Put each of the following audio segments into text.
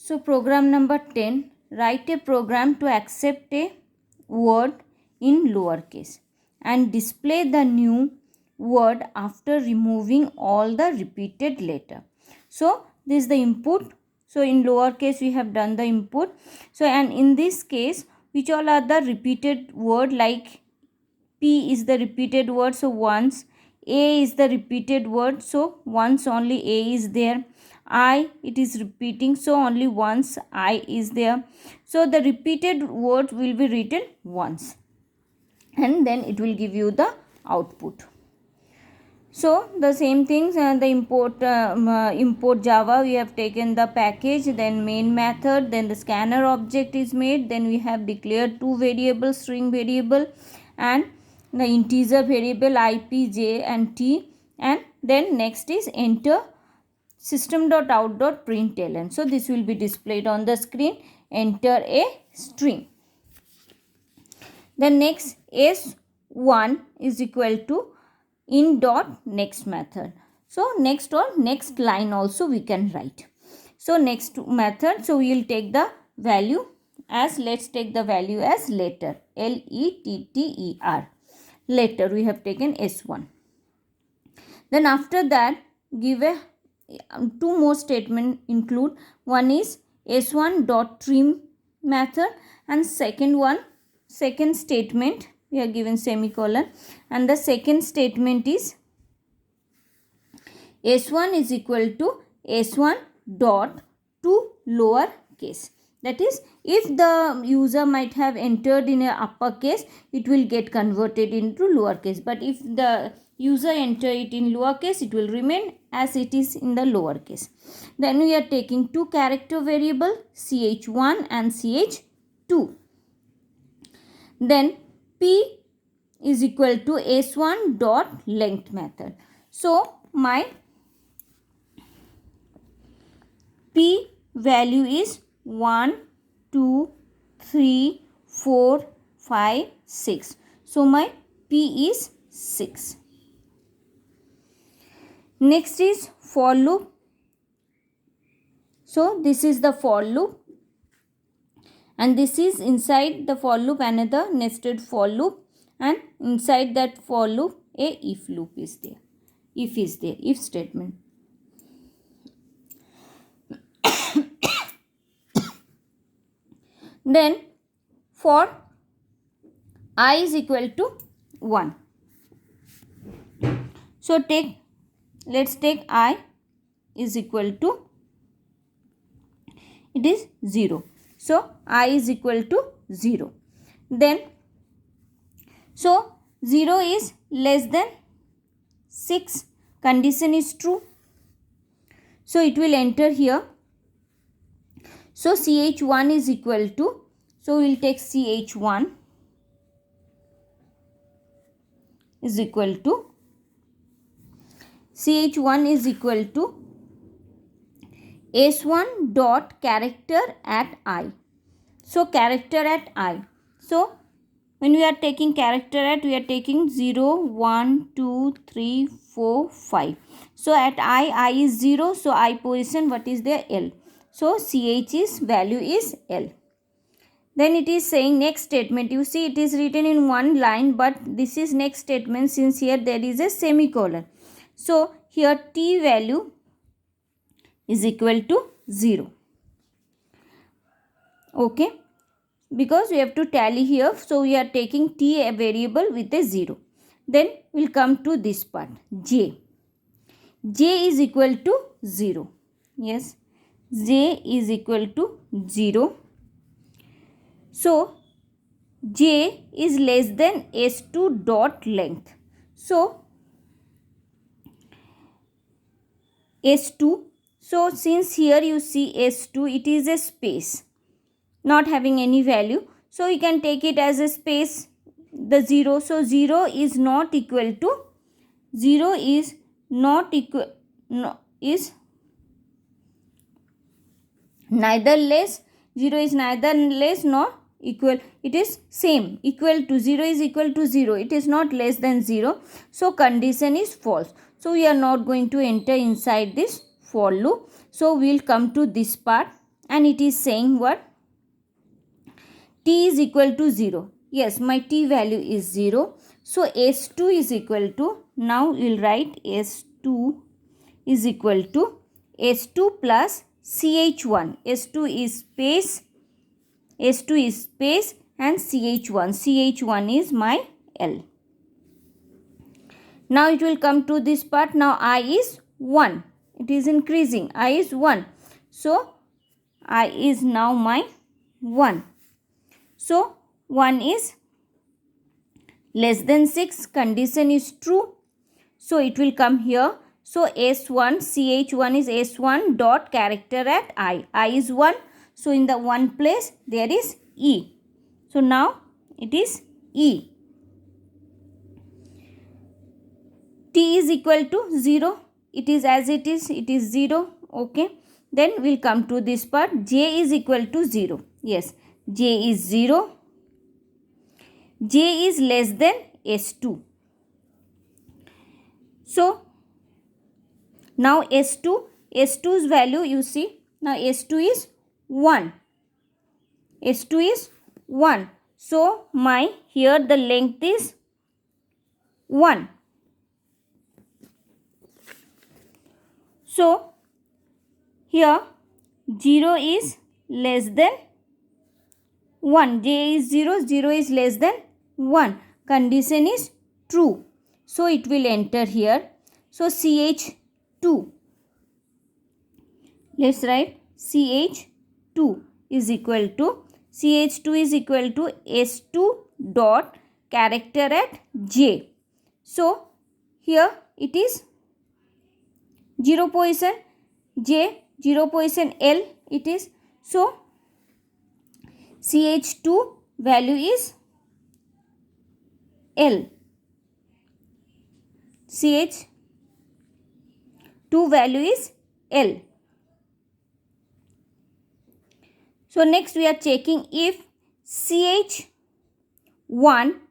So program number 10, write a program to accept a word in lowercase and display the new word after removing all the repeated letter. So this is the input. So in lowercase we have done the input. So and in this case, which all are the repeated word, like P is the repeated word, so once. A is the repeated word, so once only A is there. I, it is repeating, so only once I is there. So the repeated word will be written once, and then it will give you the output. So the same things, the import Java, we have taken the package, then main method, then the scanner object is made, then we have declared two variables, string variable and the integer variable ip, j and t, and then next is enter system.out.println. So this will be displayed on the screen, enter a string. Then next s1 is equal to in dot next method. So next or next line also we can write. So next method, so we will take the value as, let's take the value as letter, letter, letter we have taken s1. Then after that give a two more statement include, one is s1 dot trim method, and second statement we are given semicolon, and the second statement is s1 is equal to s1 dot to lower case. That is, if the user might have entered in a uppercase, it will get converted into lowercase, but if the user enter it in lowercase, it will remain as it is in the lowercase. Then we are taking two character variable, ch1 and ch2. Then p is equal to s1 dot length method. So my p value is 1, 2, 3, 4, 5, 6. So my p is 6. Next is for loop. So this is the for loop, and this is inside the for loop another nested for loop, and inside that for loop a if loop is there, if is there, if statement. Then for I is equal to 1. So let's take I is equal to, it is 0. So I is equal to 0. Then so 0 is less than 6, condition is true, so it will enter here. So ch1 is equal to, so we will take ch1 is equal to, ch1 is equal to s1 dot character at I. So character at I. So when we are taking character at, we are taking 0, 1, 2, 3, 4, 5. So at I is 0. So I position what is there? L. So ch's value is L. Then it is saying next statement. You see it is written in one line, but this is next statement since here there is a semicolon. So here t value is equal to 0. Okay. Because we have to tally here, so we are taking t a variable with a 0. Then we will come to this part, j. J is equal to 0. Yes, j is equal to 0. So j is less than s2 dot length. So s2. So since here you see s2, it is a space, not having any value, so you can take it as a space, the 0. So 0 is not equal to, 0 is not equal, no, is neither less, 0 is neither less nor equal, it is same, equal to, 0 is equal to 0, it is not less than 0. So condition is false. So we are not going to enter inside this for loop. So we will come to this part, and it is saying what? T is equal to 0. Yes, my T value is 0. So S2 is equal to, now we will write S2 is equal to S2 plus CH1. S2 is space and CH1. CH1 is my L. Now it will come to this part. Now I is 1. It is increasing. I is 1. So I is now my 1. So 1 is less than 6. Condition is true. So it will come here. So S1, CH1 is S1 dot character at I. I is 1. So in the 1 place there is E. So now it is E. T is equal to 0. It is as it is 0. Okay. Then we'll come to this part. J is equal to 0. Yes. J is 0. J is less than S2. So now S2's value you see. Now S2 is 1. S2 is 1. So my here the length is 1. So here 0 is less than 1. J is 0. 0 is less than 1. Condition is true. So it will enter here. So CH2. Let's write CH2 is equal to S2 dot character at J. So here it is 0 position J, 0 position L it is. So CH2 value is L. CH2 value is L. So next we are checking if CH1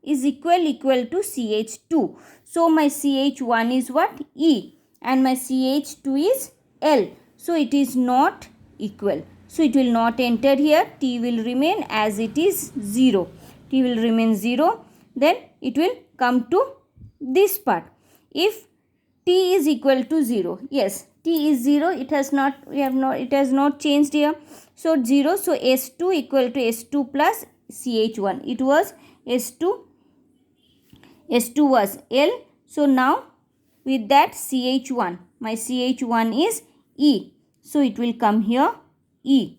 is equal to CH2. So my CH1 is what? E. And my CH2 is L. So it is not equal. So it will not enter here. T will remain as it is 0. T will remain 0. Then it will come to this part. If T is equal to 0. Yes, T is 0. It has not changed here. So 0. So S2 equal to S2 plus CH1. It was S2. S2 was L. So now with that CH1, my CH1 is E. So it will come here E.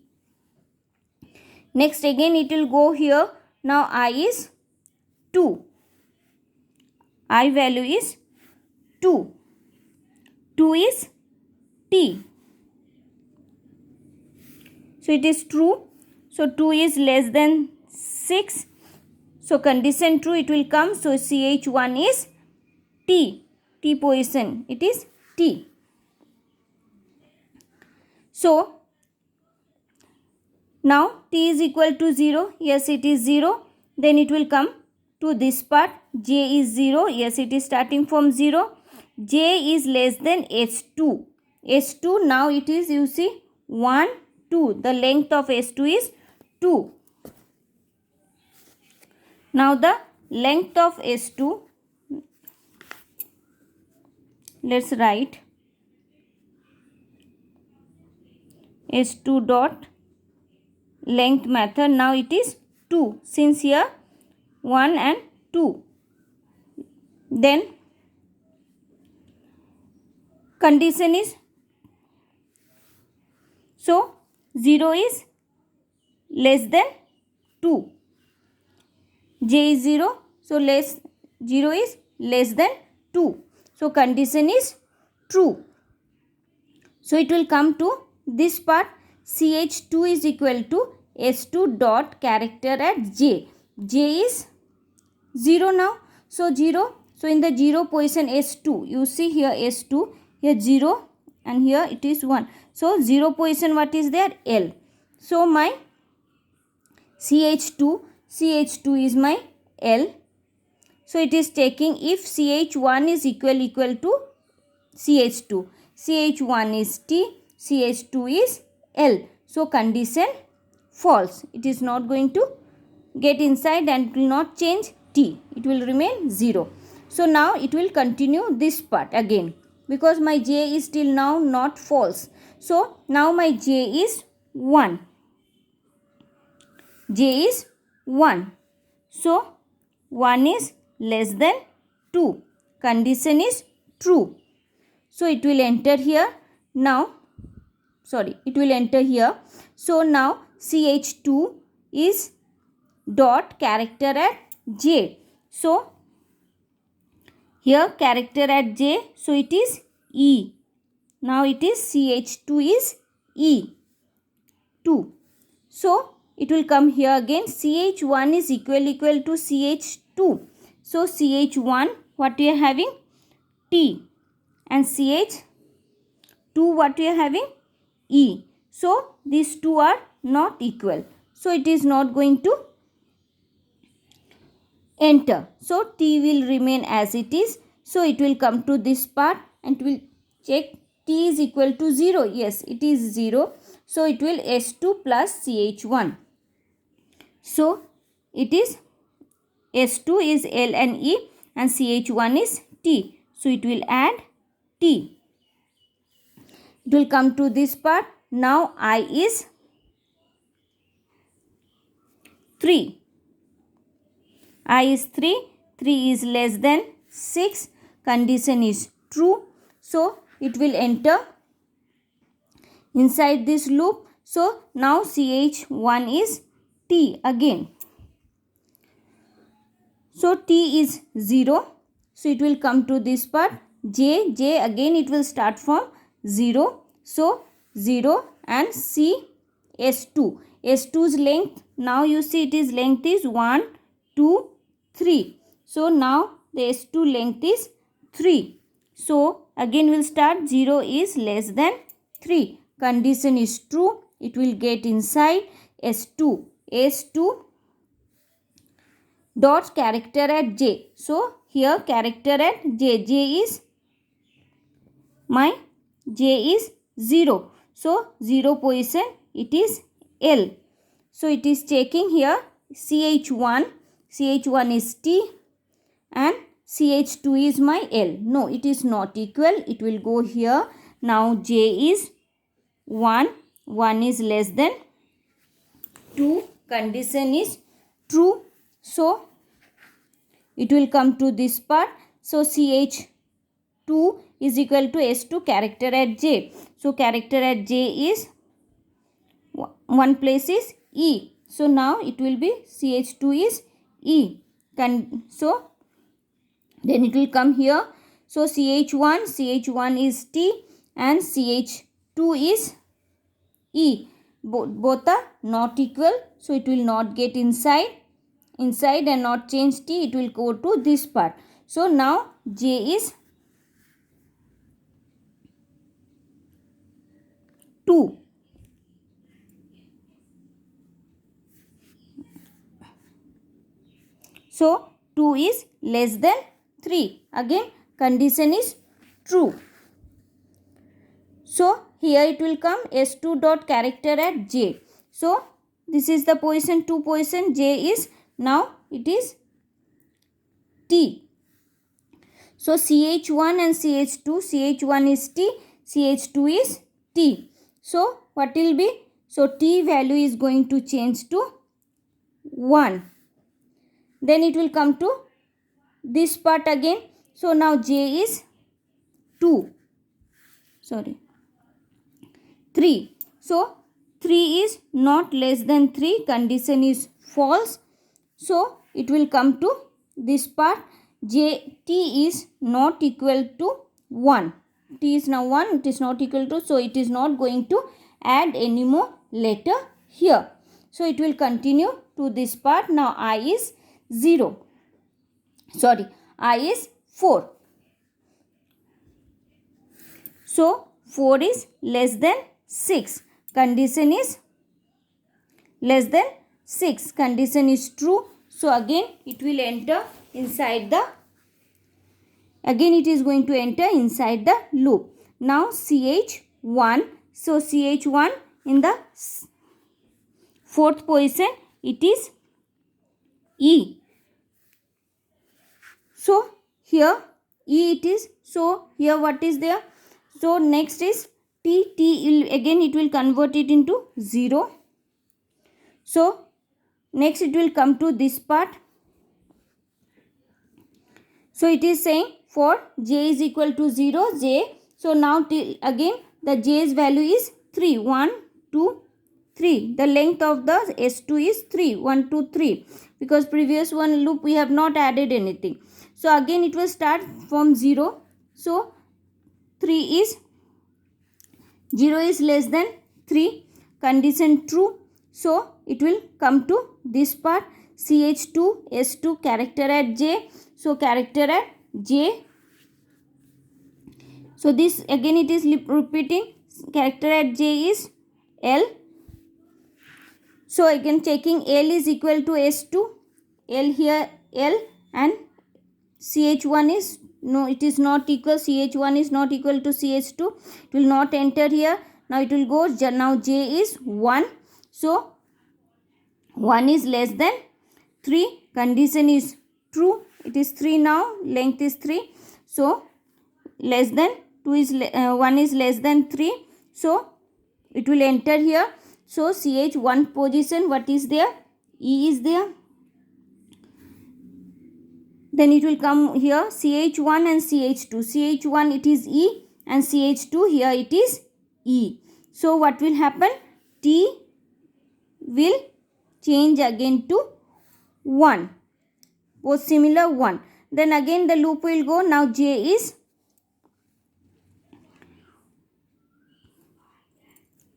Next again it will go here. Now I is 2. I value is 2. 2 is T. So it is true. So 2 is less than 6. So condition true it will come. So CH1 is T. T position it is T. So now T is equal to 0. Yes, it is 0. Then it will come to this part. J is 0. Yes, it is starting from 0. J is less than S2. S2 now it is you see 1, 2. The length of S2 is 2. Now the length of S2. Let's write S2 dot length method. Now it is 2 since here 1 and 2. Then condition is so 0 is less than 2. J is 0. So 0 is less than 2. So condition is true. So it will come to this part. CH2 is equal to S2 dot character at J. J is 0 now. So 0. So in the 0 position S2. You see here S2. Here 0 and here it is 1. So 0 position what is there? L. So my CH2 is my L. So it is taking if CH1 is equal to CH2. CH1 is T. CH2 is L. So condition false. It is not going to get inside and it will not change t. It will remain 0. So now it will continue this part again because my j is till now not false. So now my j is 1. J is 1. So 1 is less than 2. Condition is true. So it will enter here. Now, it will enter here. So now ch2 is dot character at j. So here character at j. So it is e. Now it is ch2 is e2. So it will come here again. ch1 is equal to ch2. So ch1 what we are having? T. And ch2 what we are having? E. So these two are not equal. So it is not going to enter. So t will remain as it is. So it will come to this part and will check t is equal to 0. Yes, it is 0. So it will s2 plus ch1. So it is s2 is l and e and ch1 is t. So it will add t. It will come to this part. Now I is 3. I is 3. 3 is less than 6. Condition is true. So it will enter inside this loop. So now ch1 is t again. So t is 0. So it will come to this part. J again it will start from 0. So 0 and c s2. S2's length, now you see it is length is 1, 2, 3. So now the S2 length is 3. So again we'll start 0 is less than 3. Condition is true. It will get inside S2. S2 dot character at j. So here character at j. J is 0. So 0 position it is L. So it is checking here ch1. ch1 is t and ch2 is my L. No, it is not equal. It will go here. Now j is 1. 1 is less than 2. Condition is true. So it will come to this part. So ch2 is equal to s2 character at j. So character at j is one place is e. So now it will be ch2 is e. So then it will come here. So ch1 is t and ch2 is e. Both are not equal. So it will not get inside and not change t. It will go to this part. So now j is 2. So 2 is less than 3. Again condition is true. So here it will come s2 dot character at j. So this is the position 2 position. J is now it is t. So ch1 and ch2. ch1 is t. ch2 is t. So what will be? So t value is going to change to 1. Then it will come to this part again. So now j is 3. So 3 is not less than 3. Condition is false. So it will come to this part. T is not equal to 1. T is now 1. It is not equal to. So it is not going to add any more letter here. So it will continue to this part. Now I is 0. I is 4. So 4 is less than 6. Condition is less than 6. Condition is true. So again it will enter inside the, again it is going to enter inside the loop. Now ch1. So ch1 in the fourth position it is E. So here E it is. So here what is there? So next is T. Again it will convert it into 0. So next it will come to this part. So it is saying for j is equal to 0, j. So now again the j's value is 3. 1, 2, 3. The length of the S2 is 3. 1, 2, 3. Because previous one loop we have not added anything. So again it will start from 0. So 0 is less than 3. Condition true. So it will come to this part. CH2, S2, character at J. So character at J. So this again it is repeating. Character at J is L. So again checking L is equal to S2. L here L and CH1 is, no, it is not equal. CH1 is not equal to CH2. It will not enter here. Now it will go. Now J is 1. So 1 is less than 3. Condition is true. It is 3 now. Length is 3. So less than 2 is 1 is less than 3. So it will enter here. So CH1 position, what is there? E is there. Then it will come here CH1 and CH2. CH1 it is E and CH2 here it is E. So what will happen? T will change again to 1. Both similar 1. Then again the loop will go. Now J is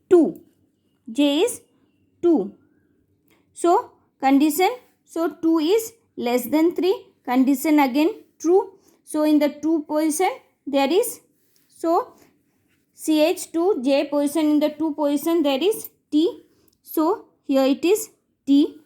2. J is 2. So condition. So 2 is less than 3. Condition again true. So in the 2 position there is, so CH2 J position, in the 2 position there is T. So here it is T.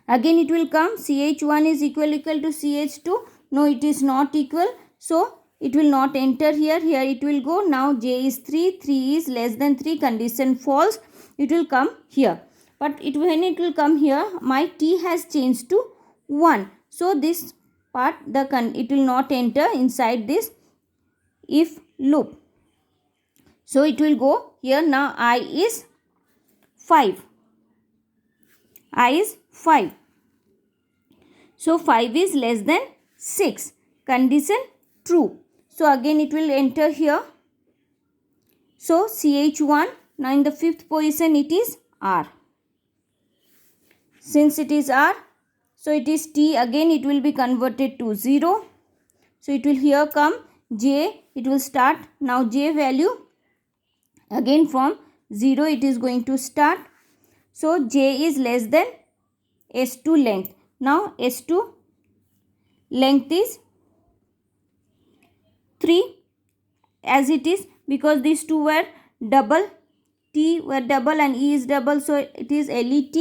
Again it will come CH1 is equal to CH2. No, it is not equal. So it will not enter here. Here it will go. Now J is 3. 3 is less than 3. Condition false. It will come here. But when it will come here, my T has changed to 1. So this part it will not enter inside this if loop. So it will go here. Now I is 5. I is 5. So 5 is less than 6. Condition true. So again it will enter here. So CH1. Now in the 5th position it is R. Since it is R, so it is T. Again it will be converted to 0. So it will here come J. It will start. Now J value again from 0 it is going to start. So J is less than S2 length. Now S2 length is 3 as it is, because these two were double. T were double and E is double. So it is LET.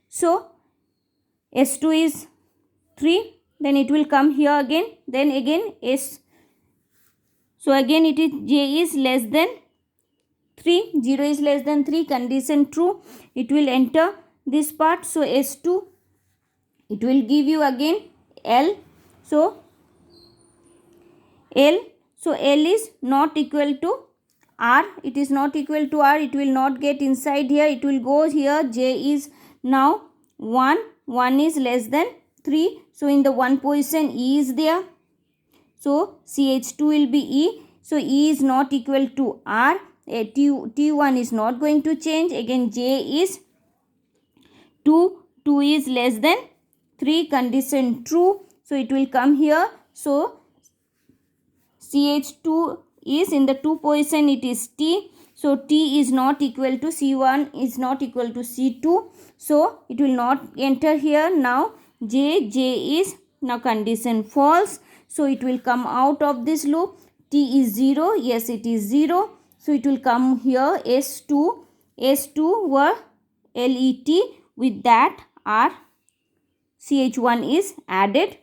So S2 is 3. Then it will come here again. Then again S. So again it is J is less than 3. 0 is less than 3. Condition true. It will enter this part. So S2. It will give you again L. So L. So L is not equal to R. It is not equal to R. It will not get inside here. It will go here. J is now 1. 1 is less than 3. So in the 1 position E is there. So CH2 will be E. So E is not equal to R. T1 is not going to change. Again J is 2. 2 is less than 3. Condition true. So it will come here. So CH2 is in the 2 position it is T. So T is not equal to C1 is not equal to C2. So it will not enter here. Now J is now condition false. So it will come out of this loop. T is 0. Yes, it is 0. So it will come here S2. S2 were LET. With that R CH1 is added.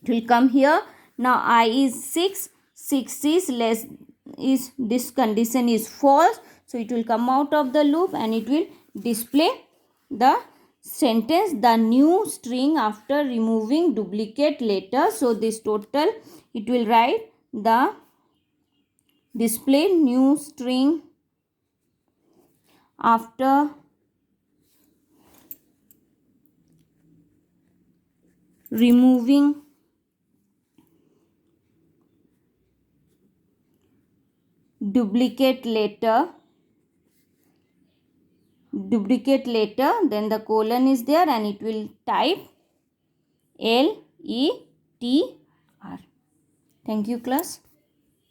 It will come here. Now I is 6. 6 is less, is this condition is false. So it will come out of the loop and it will display the sentence, the new string after removing duplicate letter. So this total, it will write the display new string after removing duplicate letter, then the colon is there and it will type LETR. Thank you, class.